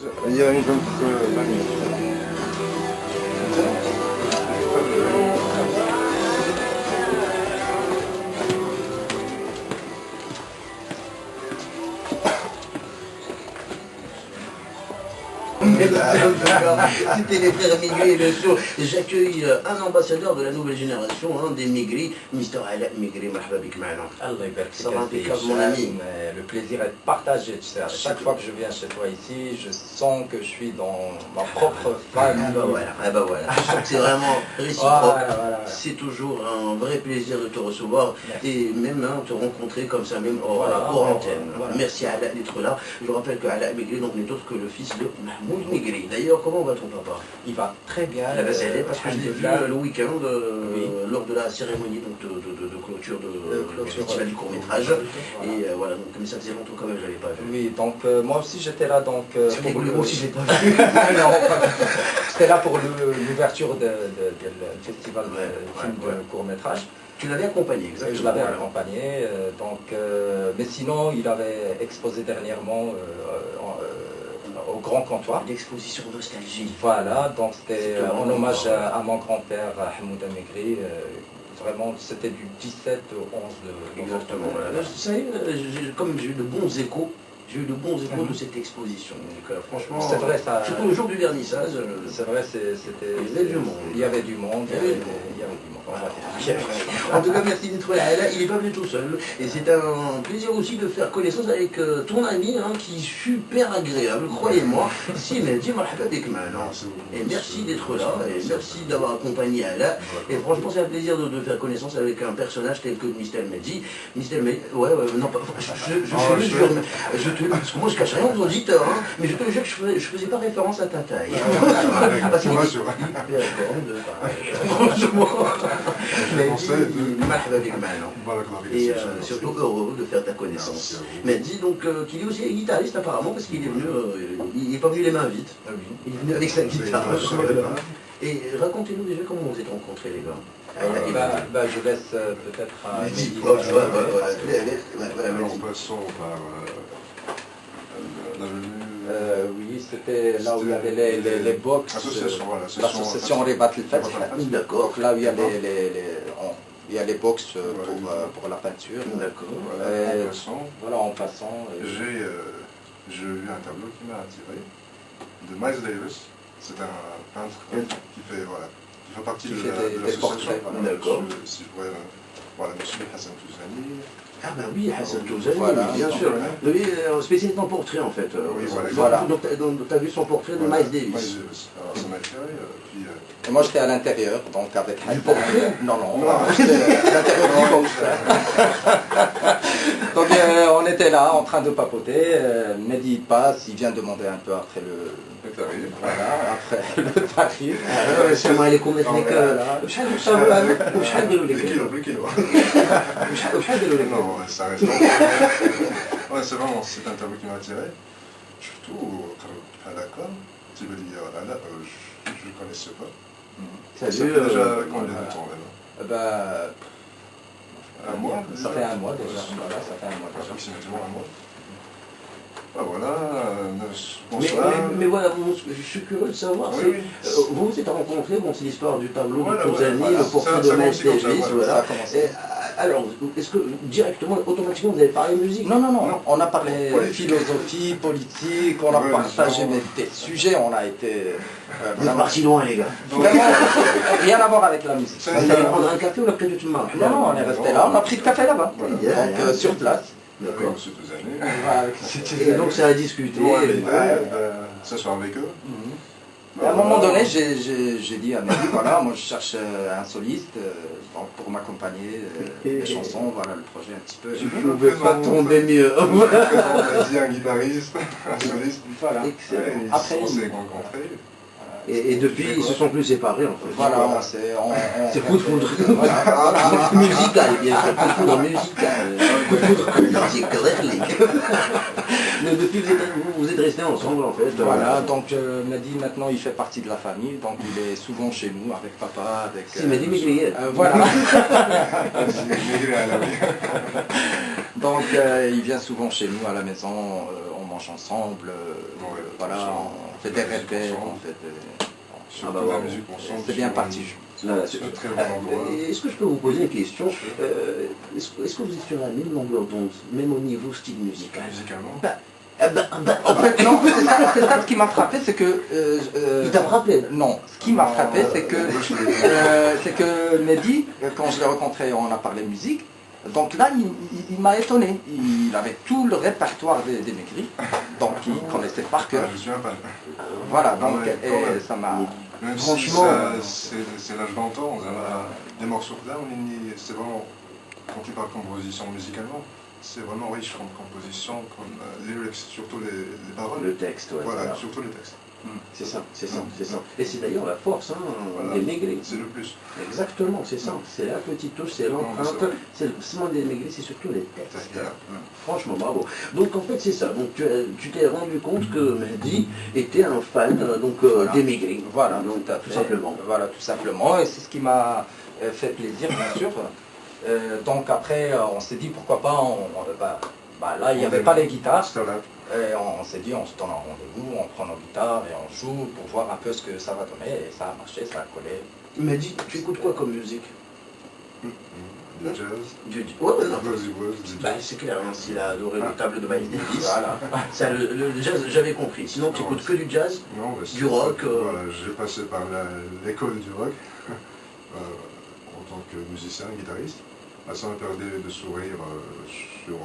هي يمكن تكون C'était les frères Migri, bien sûr. J'accueille un ambassadeur de la nouvelle génération, des Migri, Mr. Ala Migri, marhaba bik معنا. Allah يبارك Ça va impeccable, mon ami. Le plaisir est partagé. Tu sais, à chaque fois que je viens chez toi ici, je sens que je suis dans ma propre famille. Ah bah voilà. Je sens que c'est vraiment réciproque. Voilà. C'est toujours un vrai plaisir de te recevoir. Merci. Et même te rencontrer comme ça, même hors antenne. Voilà. Merci à Ala d'être là. Je rappelle que Ala Migri n'est autre que le fils de Mahmoud Migri. D'ailleurs, comment va ton papa? Il va très bien. Parce que je l'ai vu le week-end lors de la cérémonie de clôture du festival du court-métrage. Et voilà, donc comme ça faisait longtemps quand même, je ne l'avais pas vu. Oui, donc moi aussi j'étais là. Donc, moi aussi je l'ai pas vu. J'étais là pour l'ouverture du festival de film de court-métrage. Tu l'avais accompagné, exactement. Je l'avais accompagné, mais sinon il avait exposé dernièrement au Grand Comptoir. L'exposition nostalgie. Voilà, donc c'était en hommage à mon grand-père Hamouda Migri. Vraiment, c'était du 17 au 11 de Exactement. Voilà. Ça y est, comme j'ai eu de bons échos. J'ai eu de bons échos de cette exposition. Donc, franchement, c'est vrai, ça. Surtout le jour du vernissage. C'est vrai, c'était. Il y avait du monde. Il y avait du monde. En tout cas, merci d'être là. Il n'est pas venu tout seul. Et c'est un plaisir aussi de faire connaissance avec ton ami, qui est super agréable, croyez-moi. Si, mais dis marhaba bik معنا. Et merci d'être là. Et merci d'avoir accompagné Ala. Et franchement, c'est un plaisir de faire connaissance avec un personnage tel que Mr. Mehdi. Mr. Mehdi, non, pas. Parce que moi je cache rien aux auditeurs, mais je te jure que je faisais pas référence à ta taille. Parce qu'il est hyper grande, franchement. Et surtout heureux de faire ta connaissance. Mais dis donc qu'il est aussi guitariste apparemment, parce qu'il est venu, il n'est pas venu les mains vides, il est venu avec sa guitare. Et racontez-nous déjà comment vous êtes rencontrés les gars. Je laisse peut-être à Mehdi. En passant par oui, c'était là où il y avait les box, l'association Ribat el-Fath. D'accord. Là où il y a il y a les box pour la peinture. D'accord. Voilà, en passant. J'ai vu un tableau qui m'a attiré, de Miles Davis. C'est un peintre qui fait partie de l'association. D'accord. Si je pourrais, monsieur Hassan Touzani. Ah ben oui, Hassan Touzani, bien sûr. Lui, spécialiste en portrait en fait. Oui, voilà. Donc tu as vu son portrait de Miles Davis. Miles Davis. Alors ça m'a attiré. Et moi j'étais à l'intérieur, donc avec du portrait. Non, j'étais à l'intérieur du box. Donc on était là en train de papoter. Mehdi passe, il vient demander un peu après le tarif. Voilà, après le tarif. سمع لكم مثلك وشحال داروا لك بالكيلو. وشحال داروا لك Non, ça reste. Ouais, c'est vraiment, c'est un tableau qui m'a attiré. Surtout, d'accord. Tu veux dire, là, je ne connaissais pas. Ça fait déjà combien de temps là? Un mois. Ça fait un mois déjà. Voilà, ça fait un mois déjà. Approximativement un mois. Ah voilà, mais voilà, je suis curieux de savoir, vous vous êtes rencontrés, c'est l'histoire du tableau de Touzani, le portrait de Miles Davis, voilà. Alors, est-ce que directement, automatiquement, vous avez parlé musique? Non, on a parlé philosophie, politique, on a partagé des sujets, on a été... Vous êtes partis loin les gars. Vraiment, rien à voir avec la musique. Vous allez prendre un café ou la près du Tmar? Non, on est resté là, on a pris le café là-bas, donc sur place. D'accord, c'est 2 années. Et donc ça a discuté. Ça soit avec eux. À un moment donné, j'ai dit à Mehdi, voilà, moi je cherche un soliste pour m'accompagner, des chansons, voilà le projet un petit peu. Je ne pouvais pas tomber mieux. Vas-y, un guitariste, un soliste. Voilà. Après, on s'est rencontrés. Et depuis, ils se sont plus séparés en fait. Voilà, c'est coup de foudre. Musical, bien sûr, coup de foudre musical. Coup de foudre musique. Mais depuis, vous êtes restés ensemble en fait. Voilà, donc Mehdi maintenant il fait partie de la famille, donc il est souvent chez nous avec papa, avec... Si, Mehdi Migriel. Voilà. Donc il vient souvent chez nous à la maison, on mange ensemble, voilà, C'est des répètes, en fait. Surtout la musique ensemble. C'est bien parti. Voilà, c'est un très bon endroit. Est-ce que je peux vous poser une question? Est-ce que vous êtes sur la même longueur d'onde, même au niveau style musical? Musicalement? En fait, non, c'est ça ce qui m'a frappé, c'est que... Il t'a frappé? Non, ce qui m'a frappé, c'est que Mehdi, quand je l'ai rencontré, on a parlé musique, donc là, il m'a étonné. Il avait tout le répertoire des Maigris, donc il connaissait par cœur. Je suis un fan. Voilà, donc ça m'a... Même franchement, si c'est l'âge d'entendre, des morceaux là, c'est vraiment, quand tu parles composition musicalement, c'est vraiment riche comme composition, comme lyrics, surtout les paroles. Le texte, ouais. Voilà, surtout les textes. C'est ça, c'est ça, c'est ça. Et c'est d'ailleurs la force Voilà, des Maigris. c'est le plus. Exactement, c'est ça. C'est la petite touche, c'est l'empreinte. C'est le ciment des Maigris, c'est surtout les textes. Franchement, bravo. Donc en fait, c'est ça. Donc tu t'es rendu compte que Mehdi était un fan des Maigris. Voilà, donc tout simplement. Voilà, tout simplement. Et c'est ce qui m'a fait plaisir, bien sûr. Donc après, on s'est dit pourquoi pas, là il n'y avait pas les guitares. Et on s'est dit, on se donne un rendez-vous, on prend nos guitares et on joue pour voir un peu ce que ça va donner. Et ça a marché, ça a collé. Mehdi, tu écoutes quoi comme musique? Du jazz. Ouais, C'est clair, hein, s'il a adoré le table de Miles Davis. Voilà. Ça, le jazz, j'avais compris. Sinon, tu écoutes que du jazz, du rock. Voilà, j'ai passé par l'école du rock en tant que musicien, guitariste. Ça m'a permis de s'ouvrir sur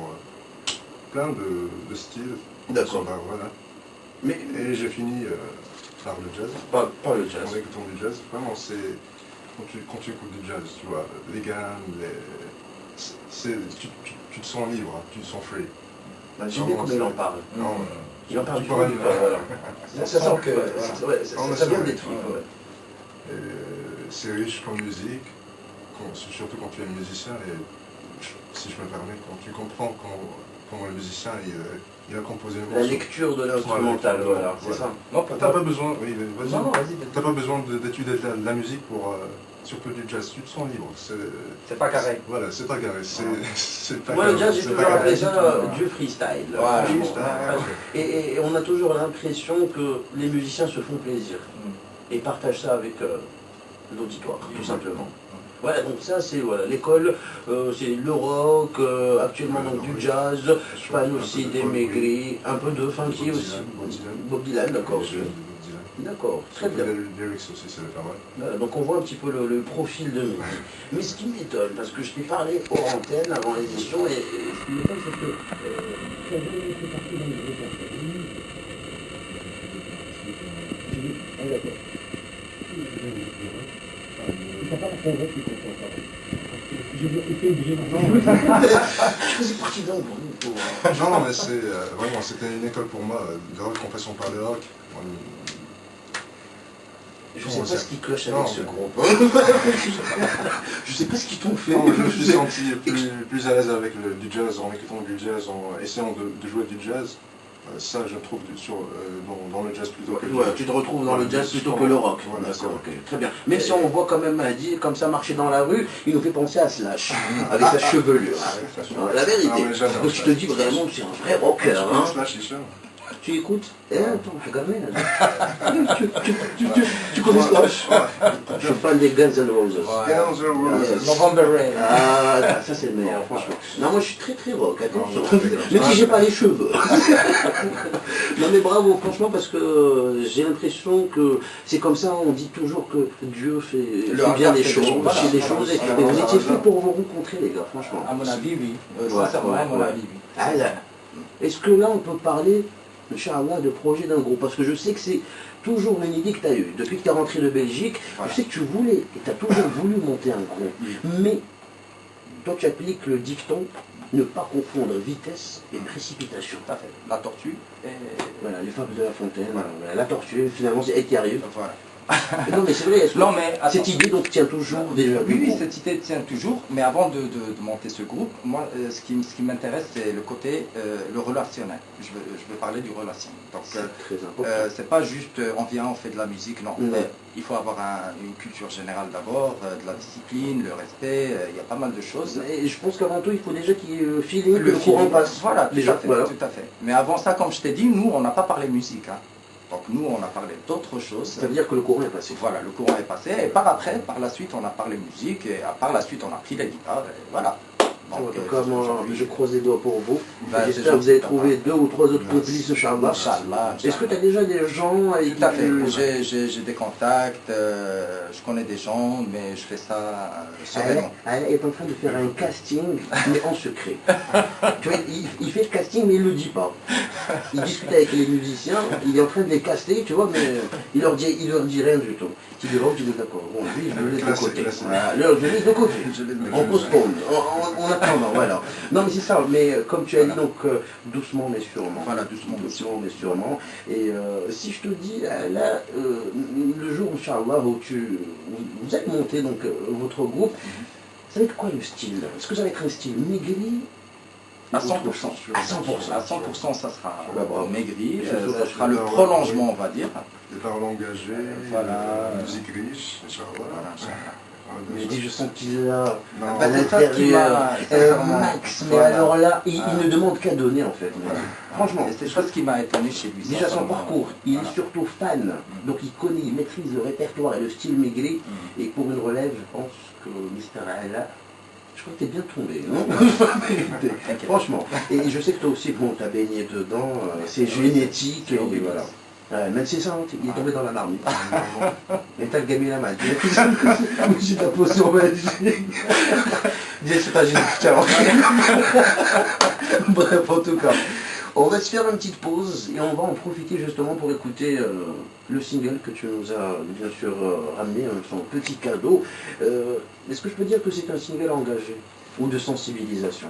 plein de styles. D'accord. Voilà. Mais et j'ai fini par le jazz. Par le jazz. En écoutant du jazz, vraiment, c'est quand tu écoutes du jazz, tu vois, les gammes, tu te sens libre, tu te sens free. J'aime bien comment il en parle. Non, il en parle du tout. Voilà. Ça sent que ça vient des trucs. C'est riche comme musique, surtout quand tu es musicien, et si je me permets, quand tu comprends comment le musicien il a composé le morceau. La lecture de l'instrumental, voilà, c'est ça. Non, t'as pas besoin, oui, vas-y. Non, T'as pas besoin d'étudier la musique pour, surtout du jazz, tu te sens libre. C'est pas carré. Voilà, c'est pas carré. Moi, le jazz, j'ai toujours appelé ça du freestyle. Voilà. Et on a toujours l'impression que les musiciens se font plaisir et partagent ça avec l'auditoire, tout simplement. Voilà, donc ça c'est l'école, c'est le rock, actuellement donc du jazz, fan aussi des Maigris, un peu de funky aussi. Bob Dylan, d'accord. D'accord, très bien. Donc on voit un petit peu le profil de Mehdi. Mais ce qui m'étonne, parce que je t'ai parlé hors antenne avant l'émission, et ce qui m'étonne c'est que tu as jamais fait partie d'un groupe en fait. D'accord. C'est pas la congrès qui comprend ça. Je faisais partie d'un groupe. Non, mais c'est vraiment, c'était une école pour moi, de rock, en façon par le rock. Je sais pas ce qui cloche avec ce groupe. Je sais pas ce qu'ils t'ont fait. Non, je me suis senti plus à l'aise avec du jazz, en écoutant du jazz, en essayant de jouer du jazz. Ça, je trouve dans le jazz plutôt que le tu te retrouves dans le jazz plutôt que le rock. Voilà, d'accord, très bien. Même si on voit quand même Mehdi comme ça marcher dans la rue, il nous fait penser à Slash, avec sa chevelure. La vérité. Donc je te dis vraiment que c'est un vrai rocker. Tu écoutes? Attends, je suis gamin là. Tu connais Slash? Je suis fan des Guns N' Roses. November Rain. Ah, ça c'est le meilleur, franchement. Non, moi je suis très très rock, attention. Même si j'ai pas les cheveux. Non mais bravo, franchement, parce que j'ai l'impression que c'est comme ça, on dit toujours que Dieu fait bien des choses, fait des choses, et vous étiez fait pour vous rencontrer les gars, franchement. À mon avis, oui. Sincèrement, à mon avis, oui. Est-ce que là on peut parler, Inch'Allah, de projet d'un groupe? Parce que je sais que c'est toujours une idée que tu as eue. Depuis que tu es rentré de Belgique, je sais que tu voulais, et tu as toujours voulu monter un groupe. Mais toi tu appliques le dicton, ne pas confondre vitesse et précipitation. Tout à fait. La tortue et... Voilà, les fables de La Fontaine, la tortue, finalement c'est elle qui arrive. Voilà. Non mais c'est vrai, non, mais cette idée donc tient toujours déjà. Oui, cette idée tient toujours, mais avant de monter ce groupe, moi ce qui m'intéresse c'est le côté, le relationnel. Je veux parler du relation. Donc c'est très important. C'est pas juste on vient, on fait de la musique, non. Il faut avoir une culture générale d'abord, de la discipline, le respect, il y a pas mal de choses. Et je pense qu'avant tout il faut déjà qu'il y ait le feeling, que le courant passe. Voilà, déjà, tout à fait. Mais avant ça, comme je t'ai dit, nous on n'a pas parlé musique. Hein. Donc nous, on a parlé d'autres choses. Ça veut dire que le courant est passé. Voilà, le courant est passé. Et par la suite, on a parlé musique. Et par la suite, on a pris la guitare. Et voilà. Donc, je croise les doigts pour vous. J'espère que vous avez trouvé 2 ou 3 autres complices, Inch'Allah. Est-ce que tu as déjà des gens avec qui... Tout à fait. J'ai des contacts, je connais des gens, mais je fais ça sereinement. Elle est en train de faire un casting, mais en secret. Tu vois, il fait le casting, mais il ne le dit pas. Il discute avec les musiciens, il est en train de les caster, tu vois, mais il leur dit rien du tout. Tu dis, tu dis d'accord, bon, lui, je le laisse de côté. Voilà, je le laisse de côté. On postpone, on attend, voilà. Non, mais c'est ça, mais comme tu as dit, donc, doucement mais sûrement. Voilà, doucement mais sûrement. Et si je te dis, là, le jour, Inch'Allah, où vous êtes monté, donc, votre groupe, ça va être quoi le style? Est-ce que ça va être un style maigri? À 100%. À 100%. À 100%, ça sera maigri, ça sera le prolongement, on va dire. Des paroles engagées, voilà. musique riche, Inch'Allah. Je dis, je sens qu'il est là, Non. à l'intérieur, Max, mais alors là, il ne demande qu'à donner en fait. Franchement, c'est chose qui m'a étonné chez lui. Déjà son parcours, il est surtout fan, donc il connaît, il maîtrise le répertoire et le style maigri, et pour une relève, je pense que Mister Aela, je crois que t'es bien tombé, non? Franchement, et je sais que toi aussi, bon, t'as baigné dedans, c'est génétique, et voilà. Même si ça, il est tombé dans la marmite. Mais t'as le gagné la main. J'ai ta potion magique. C'est pas génique. Bref, en tout cas, on va se faire une petite pause et on va en profiter justement pour écouter le single que tu nous as bien sûr ramené, son petit cadeau. Est-ce que je peux dire que c'est un single engagé ou de sensibilisation?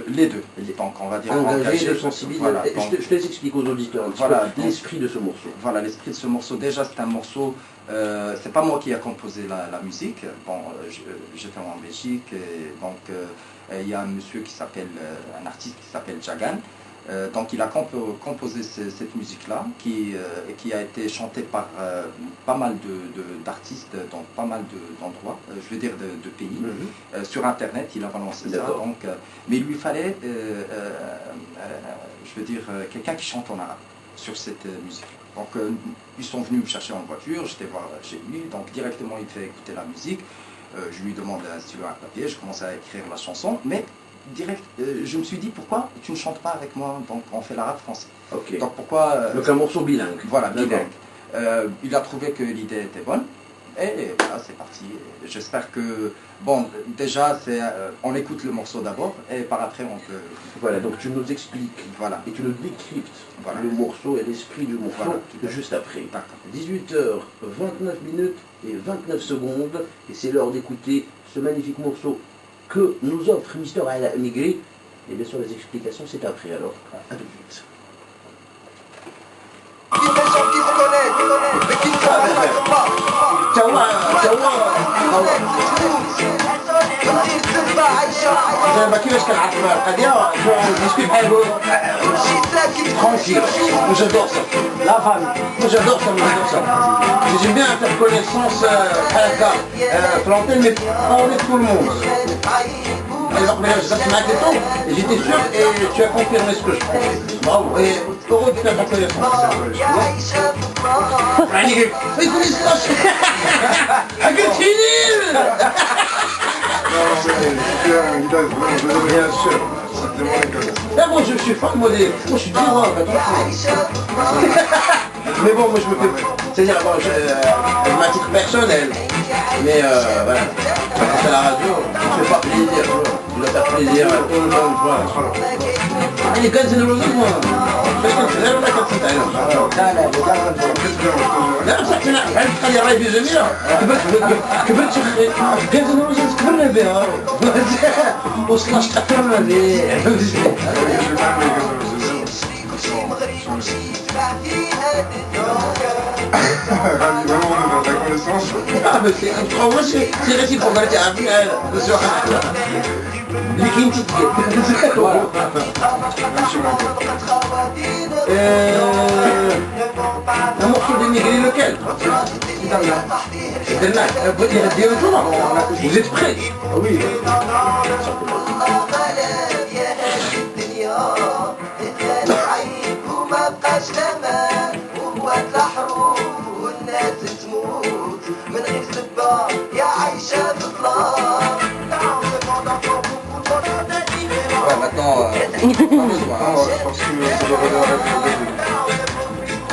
Les deux. Donc on va dire engagé de sensibilisation. Voilà, je te laisse expliquer aux auditeurs l'esprit de ce morceau. Voilà, l'esprit de ce morceau. Déjà, c'est un morceau, c'est pas moi qui a composé la musique. Bon, j'étais en Belgique, et donc il y a un monsieur qui s'appelle, un artiste qui s'appelle Jagan. Donc il a composé cette musique-là qui a été chantée par pas mal d'artistes dans pas mal d'endroits, je veux dire de pays. Sur internet, il a balancé ça. Donc, mais il lui fallait, je veux dire, quelqu'un qui chante en arabe sur cette musique. Donc ils sont venus me chercher en voiture, j'étais voir chez lui, donc directement il fait écouter la musique. Je lui demande un stylo, un papier, je commence à écrire la chanson, mais direct, je me suis dit pourquoi tu ne chantes pas avec moi, donc on fait l'arabe français. Okay. Donc pourquoi donc un morceau bilingue. Voilà, bilingue. Il a trouvé que l'idée était bonne et voilà, c'est parti. J'espère que, bon, déjà on écoute le morceau d'abord et par après on peut... Voilà, donc tu nous expliques, voilà, et tu nous décryptes le morceau et l'esprit du morceau juste après. 18h29 et 29 secondes et c'est l'heure d'écouter ce magnifique morceau que nous offre Mister Aela Maigri. Et bien sûr les explications c'est après, alors à tout de suite. كيفاش كنعرف القضيه ديسكوت بحال tranquille. Moi j'adore ça. La famille. Moi j'adore ça, J'aime bien faire connaissance plantaine, mais pas avec tout le monde. Alors et j'étais sûr et tu as confirmé ce que je pensais. Bravo. Et heureux de faire ta connaissance. Bien sûr. Là, moi je suis fan, moi je suis du rock, attention. Mais bon, moi je me fais... C'est-à-dire, bon, à titre personnel. Mais voilà, quand c'est la radio, je ne fais pas plaisir. Je dois faire plaisir à tout le monde, voilà. Et les Guns N' Roses, moi, je considère ولا كتسمع لا بصح انا بحال تخلي راي في جميع كبرت شخي Guns N' Roses كبرنا بها وصلنا تأثرنا به Ah mais c'est réciproque, tu as vu, اللي كاين تتقال un morceau de Maigri lequel vous êtes prêts? Oui.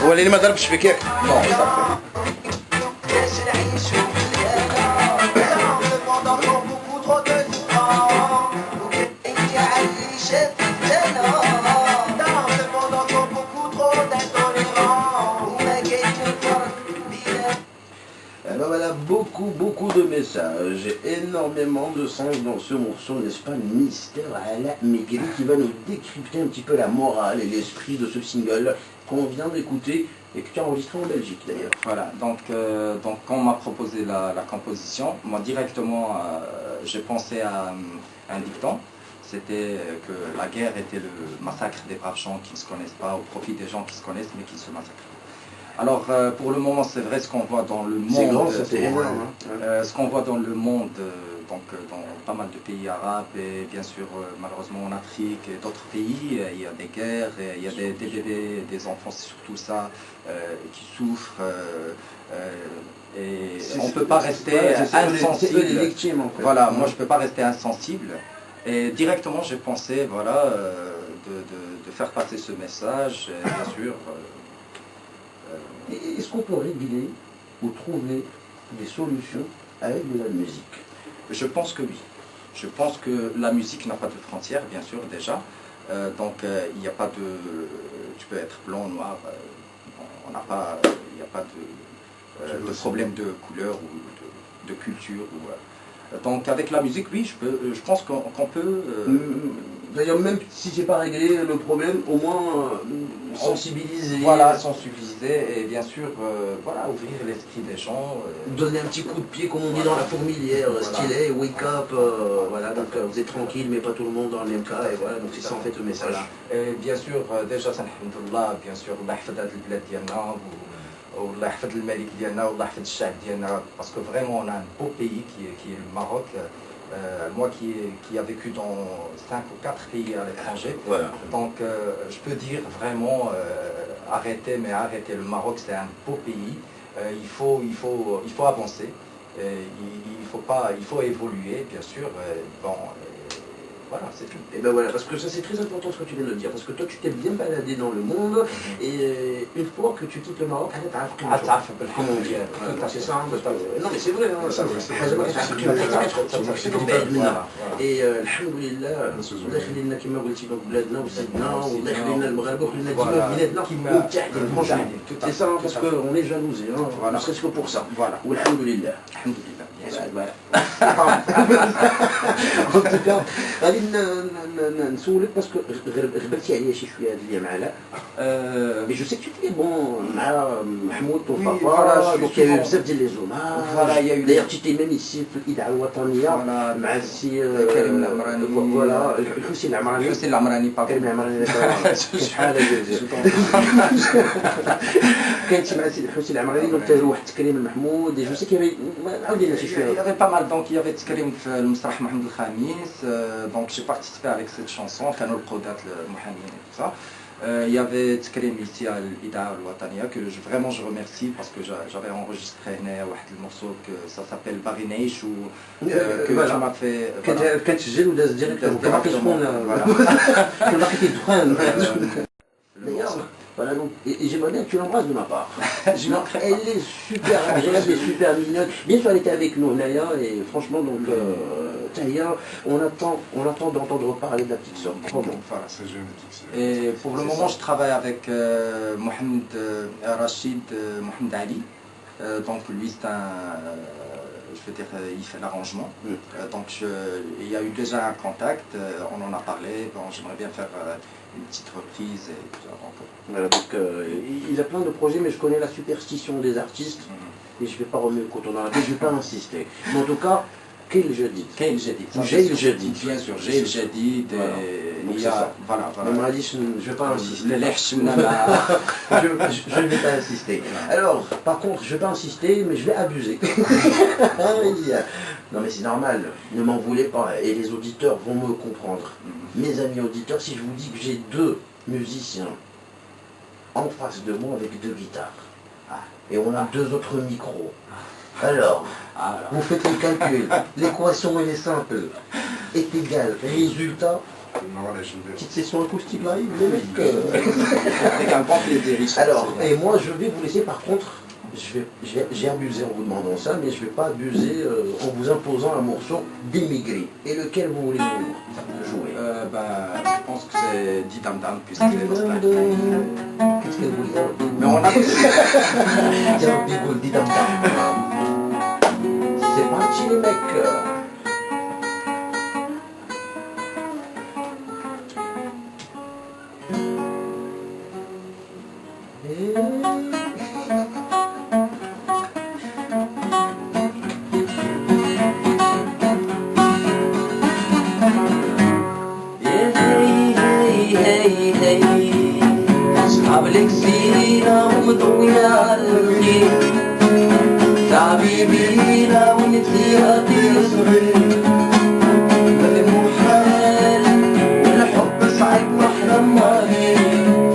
هو اللي ما ضربش فيك ياك؟ Non, ça fait. Ben voilà, beaucoup de messages, énormément de sens dans ce morceau, n'est-ce pas, Mystère Ala Maigri, qui va nous décrypter un petit peu la morale et l'esprit de ce single qu'on vient d'écouter et que tu as enregistré en Belgique d'ailleurs. Voilà, donc quand on m'a proposé la composition, moi directement j'ai pensé à un dicton. C'était que la guerre était le massacre des braves gens qui ne se connaissent pas au profit des gens qui se connaissent mais qui se massacrent. Alors pour le moment c'est vrai ce qu'on voit dans le monde, C'est grand, ça c'est énorme. Hein. Ce qu'on voit dans le monde, donc dans pas mal de pays arabes et bien sûr malheureusement en Afrique et d'autres pays, il y a des guerres, il y a des bébés, des enfants, c'est surtout ça, qui souffrent. Et on ne peut pas rester insensible. C'est eux les victimes en fait. Voilà, moi je ne peux pas rester insensible. Et directement j'ai pensé voilà, de faire passer ce message, et bien sûr. Est-ce qu'on peut régler ou trouver des solutions avec de la musique? Je pense que oui. Je pense que la musique n'a pas de frontières, bien sûr, déjà. Donc il n'y a pas de... Tu peux être blanc, noir, on n'a pas... Il n'y a pas de problème de couleur ou de culture. Donc avec la musique, oui, je pense qu'on peut... D'ailleurs, même si c'est pas réglé le problème, au moins sensibiliser. Voilà, sensibiliser et bien sûr, voilà, ouvrir l'esprit des gens. Donner un petit coup de pied, comme on dit dans la fourmilière, voilà. Stylé, wake up, voilà, donc vous êtes tranquille, mais pas tout le monde dans le même cas, et voilà, donc c'est ça en fait le message. Voilà. Et bien sûr, déjà, alhamdoulilah, bien sûr, Allah yahfad had al-blad dialna, والله يحفظ الملك ديالنا والله يحفظ الشعب ديالنا parce que vraiment on a un beau pays qui est le Maroc. Moi qui a vécu dans 5 ou 4 pays à l'étranger, voilà. Donc je peux dire vraiment arrêtez le Maroc c'est un beau pays, il faut avancer, il faut évoluer bien sûr, bon, voilà, c'est tout. Et ben voilà, parce que ça c'est très important ce que tu viens de dire, parce que toi tu t'es bien baladé dans le monde, et une fois que tu quittes le Maroc, comment on dit, c'est ça, non mais c'est vrai, et alhamdoulilah, الله يخلينا كما قلتي بلادنا وسيدنا والله يخلينا المغاربه وخلينا ديما بلادنا ممتعين فرونشمون c'est ça parce qu'on est jalousés, ne serait-ce que pour ça, والحمدلله voilà. En tout cas, غادي نسولك باسكو غبرتي عليا شي شويه هاد الايام علاء، مي جو سي كو تي بون مع محمود وفافا، دونك يا بزاف ديال لي زوماج، دايوغ تي تي ميم ايسي في الاذاعه الوطنيه مع السي كريم العمراني، فوالا الحسين العمراني، كريم العمراني كيف حالك كانت مع السي الحسين العمراني، دونك واحد تكريم المحمود، جو سي كي عاودي لنا شي شويه. Il y avait pas mal, donc il y avait Tkarim le Msrah Mohamed El Khamis, donc j'ai participé avec cette chanson, Kano El Qoudat le Mohamed et tout ça. Il y avait Tkarim ici à l'Ida Al-Watania que vraiment je remercie parce que j'avais enregistré un morceau que ça s'appelle Barineish ou que voilà. tu m'as fait. كان تسجل وداز ديريكتومون كما كتكون كان باقي كيدخل. Voilà, donc, et j'aimerais bien que tu l'embrasses de ma part. Non, elle est super agréable et super mignonne. Bien sûr, elle était avec nous, Naya, et franchement, donc, Taya, on attend d'entendre parler de la petite sœur. Voilà, c'est génétique. Et pour le moment, je travaille avec Mohamed Rachid Mohamed Ali. Donc, lui, c'est un. Je veux dire, il fait l'arrangement. Donc, il y a eu déjà un contact, on en a parlé. Bon, j'aimerais bien faire une petite reprise et tout ça. Voilà, donc il a plein de projets, mais je connais la superstition des artistes et je ne vais pas remuer le coton dans la tête, je ne vais pas insister. Mais en tout cas, quel jeudi. J'ai le jeudi. Bien sûr, j'ai le jeudi. Il y a, voilà. Je ne vais pas insister. Je ne vais pas insister. Alors, par contre, je ne vais pas insister, mais je vais abuser. Non mais c'est normal, ne m'en voulez pas, et les auditeurs vont me comprendre. Mes amis auditeurs, si je vous dis que j'ai 2 musiciens en face de moi avec 2 guitares, et on a 2 autres micros, alors, vous faites le calcul, l'équation elle est simple, est égale, résultat, Non, la Gilbert. Petite session acoustique live, les mecs. Avec un grand plaisir. Alors, et moi je vais vous laisser par contre, j'ai abusé en vous demandant ça, mais je ne vais pas abuser en vous imposant un morceau d'émigré. Et lequel vous voulez jouer? Je pense que c'est Dit Dam Dam, puisque c'est nostalgique. Qu'est-ce que vous voulez? Mais on a Tiens, Bigoul, Dit Dam Dam. C'est parti les mecs. حبلك سينا ومضوية عالقي تعبي بينا ونتلاقي صغير مالي محال والحب صعب واحنا مالين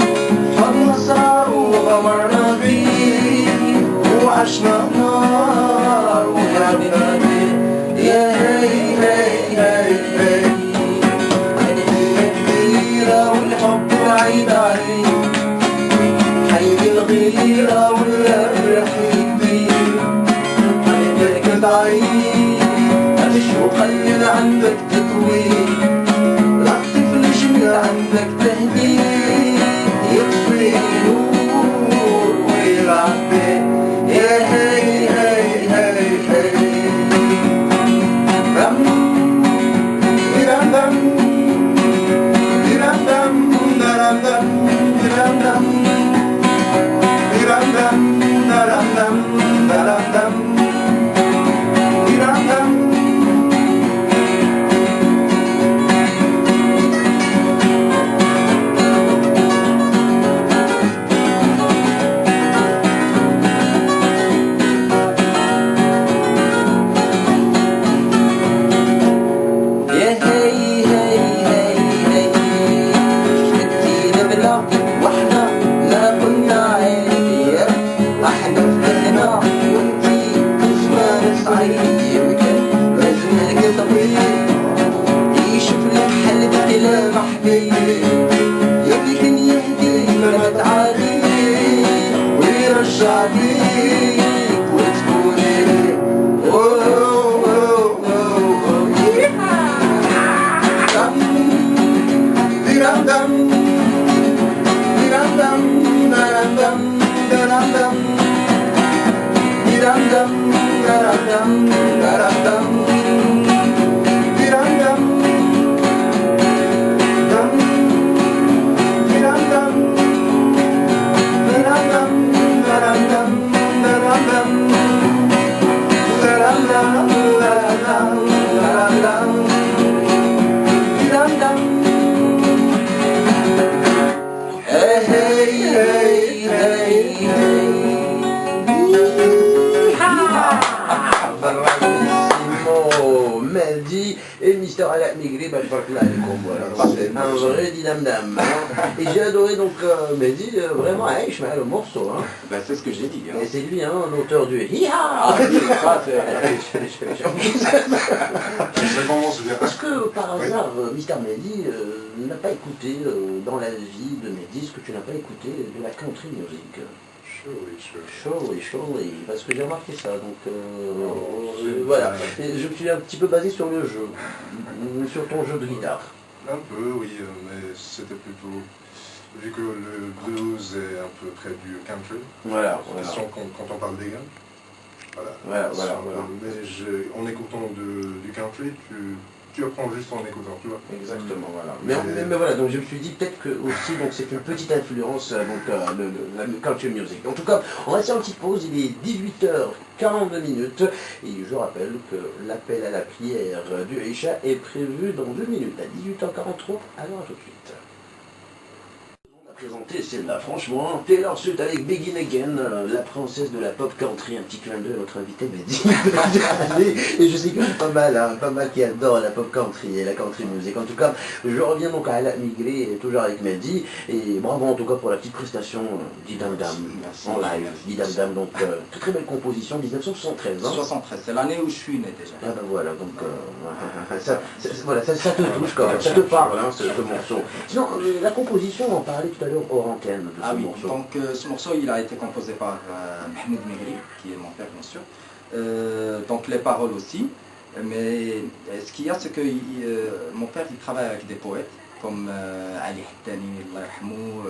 خدنا صار وغمرنا فيه وعشنا نار ولعبنا فيه يا هي هي هي هي عيني كبيرة والحب بعيد عليه الغيرة ولا الرحيم بيه عينك تعيد الشوق اللي عندك تكوين لطف الجميل عندك تهديد يطفي نور ويلعب بيه يا هي هي هي هي دم دم دم دم دم دم دم دم يمكن يهديك لما تعاني ويرجع بيك وتكوني دم دم دم دم دم دم دم دم دم دم Mehdi et Mister Alak Migré, je crois que là, un vrai didam-dam. Et j'ai adoré donc Mehdi, vraiment, je mets le morceau. Hein. C'est ce que j'ai dit. Hein. Et c'est lui, hein, l'auteur du Hi-ha. Est-ce que par hasard, Mister Mehdi n'a pas écouté dans la vie de Mehdi ce que tu n'as pas écouté de la country music? Chaud, parce que j'ai remarqué ça, donc voilà. Et je me suis un petit peu basé sur le jeu, sur ton jeu de guitare. Un peu, oui, mais c'était plutôt, vu que le blues est un peu près du country, voilà. Quand on parle des gars, voilà. Mais en écoutant du country, tu apprends juste en écoutant, tu vois. Exactement, voilà. Mais voilà, donc je me suis dit peut-être que aussi, donc c'est une petite influence, la country music. En tout cas, on va faire une petite pause, il est 18h42 minutes, et je rappelle que l'appel à la prière du Aïcha est prévu dans 2 minutes, à 18h43, alors à tout de suite. Présenter celle-là, franchement, Taylor Swift avec Begin Again, la princesse de la pop country, un petit clin d'œil à notre invité Mehdi. Et je sais qu'il y a pas mal qui adorent la pop country et la country music. En tout cas, je reviens donc à Ala Migré, toujours avec Mehdi, et bravo en tout cas pour la petite prestation d'Idam Dam en live. D'Idam Dam, donc très belle composition, 1973. Hein. 73, c'est l'année où je suis né déjà. Ah ben voilà, donc ça te touche quand même, ça te parle hein, ce morceau. Sinon, la composition, on en parlait tout à l'heure hors antenne de ce morceau. Donc ce morceau il a été composé par Mahmoud Megri, qui est mon père bien sûr. Donc les paroles aussi. Mais ce qu'il y a, c'est que mon père il travaille avec des poètes comme Ali Hattani, Allah yarhamou,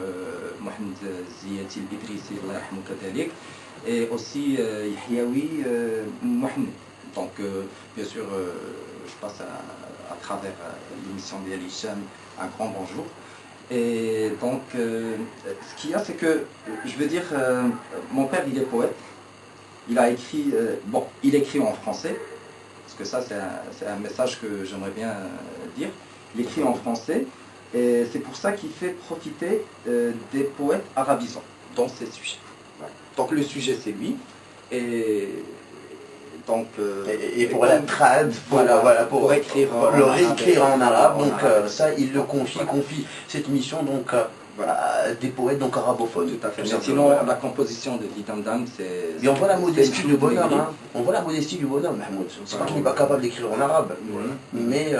Mohamed Ziyati al-Idrisi, Allah yarhamou kadalik, et aussi Yahyaoui Mohamed. Donc bien sûr, je passe à travers l'émission d'Ali Hicham un grand bonjour. Et donc, ce qu'il y a, c'est que, je veux dire, mon père, il est poète. Il a écrit, il écrit en français, parce que ça, c'est un message que j'aimerais bien dire. Il écrit en français, et c'est pour ça qu'il fait profiter des poètes arabisants dans ses sujets. Voilà. Donc, le sujet, c'est lui. Et donc, et pour la trad, pour écrire, le réécrire en arabe, donc ça il le confie cette mission donc à des poètes donc arabophones. Tout à fait. Mais sinon la composition de Idam Dam c'est... Et on voit la modestie du bonhomme, hein. On voit la modestie du bonhomme, Mahmoud. C'est pas qu'il n'est pas capable d'écrire en arabe, mais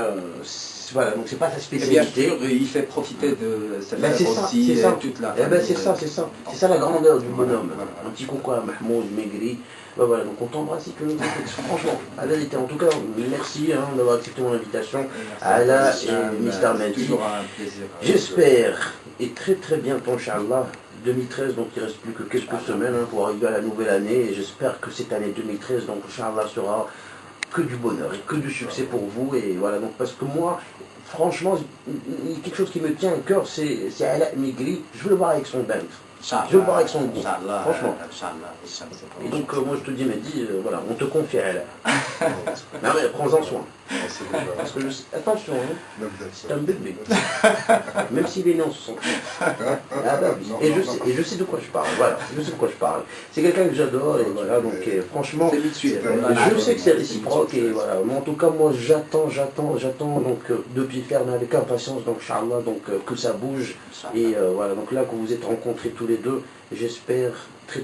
voilà, donc c'est pas sa spécialité. Bien sûr, il fait profiter de cette aussi toute la famille. C'est ça la grandeur du bonhomme. Un petit coucou à Mahmoud Megri. Voilà, donc on t'embrasse si tu veux. Franchement, à la vérité, en tout cas, merci d'avoir accepté mon invitation. Ala et Mr. Mehdi. Toujours un plaisir. J'espère, et très très bientôt, Inch'Allah, 2013, donc il ne reste plus que quelques semaines pour arriver à la nouvelle année. Et j'espère que cette année 2013, donc Inch'Allah, sera que du bonheur et que du succès pour vous. Et voilà, donc parce que moi, franchement, il y a quelque chose qui me tient à cœur, c'est Ala Migri. Je veux le voir avec son band. Je veux le voir avec son groupe, franchement. Et donc moi je te dis, Mehdi, voilà, on te confie à elle. Non mais prends-en soin. Parce que attention, hein, c'est un bébé. Même s'il est né en 68. Ah bah oui. Et je sais de quoi je parle, voilà, je sais de quoi je parle. C'est quelqu'un que j'adore et voilà, donc franchement, je sais que c'est réciproque et voilà. Mais en tout cas, moi j'attends donc de pied ferme avec impatience, donc Inch'Allah, donc que ça bouge. Et voilà, donc là que vous êtes rencontrés tous les deux, j'espère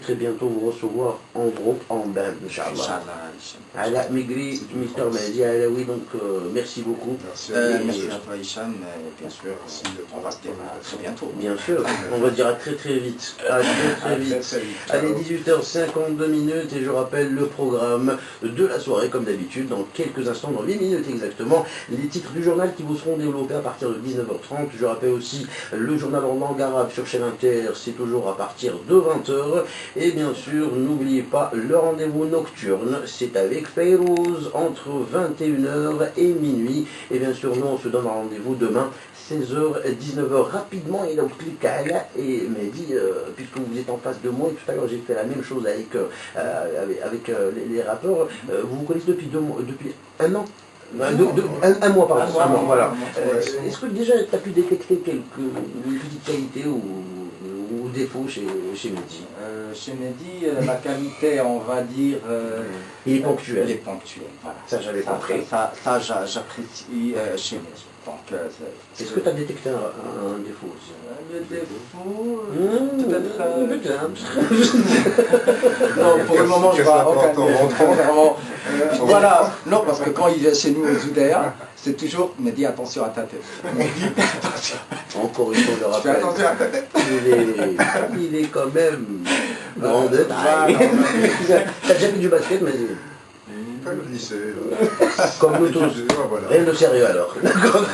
très bientôt vous recevoir en groupe, en band, Inch'Allah. Ala Migri, Mr. Mehdi Alaoui, donc merci beaucoup. Merci à toi Hicham, bien sûr, on va se dire à très bientôt. Bien sûr, on va dire à très vite. À très vite. Allez, 18h52 minutes et je rappelle le programme de la soirée comme d'habitude, dans quelques instants, dans 8 minutes exactement, les titres du journal qui vous seront développés à partir de 19h30. Je rappelle aussi le journal en langue arabe sur chaîne Inter, c'est toujours à partir de 20h. Et bien sûr, n'oubliez pas le rendez-vous nocturne, c'est avec Fayrouz entre 21h et minuit. Et bien sûr, nous on se donne rendez-vous demain 16h, 19h rapidement. Et donc clique à Ala et Mehdi, puisque vous êtes en face de moi, et tout à l'heure j'ai fait la même chose avec les rappeurs. Vous vous connaissez depuis un an. Un mois, pardon. Voilà. Est-ce que déjà tu as pu détecter une petite qualité ou défaut chez Mehdi? Chez Mehdi, la qualité, on va dire... il est ponctuel. Il est ponctuel, voilà. Ça, j'avais compris. Ça j'apprécie chez Mehdi. Est-ce que tu as détecté un défaut aussi? Le défaut... peut-être... Non, pour le moment, je vois aucun... Voilà, non, parce que quand il vient chez nous au Zoudéa, c'est toujours Mehdi, attention à ta tête. Mehdi, attention. Encore une fois, je rappelle. Fais attention à ta tête. Il est quand même grand de taille. T'as déjà fait du basket, mais... Comme le lycée. Comme nous tous. Rien de sérieux alors. D'accord.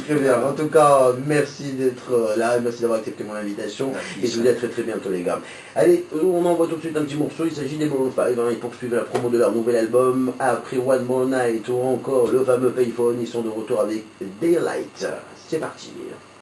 Très bien. En tout cas, merci d'être là, merci d'avoir accepté mon invitation. Et je vous dis à très bientôt les gars. Allez, on envoie tout de suite un petit morceau, il s'agit des Maroon 5, ils poursuivent la promo de leur nouvel album. Après One More Night ou encore le fameux Payphone, ils sont de retour avec Daylight. C'est parti.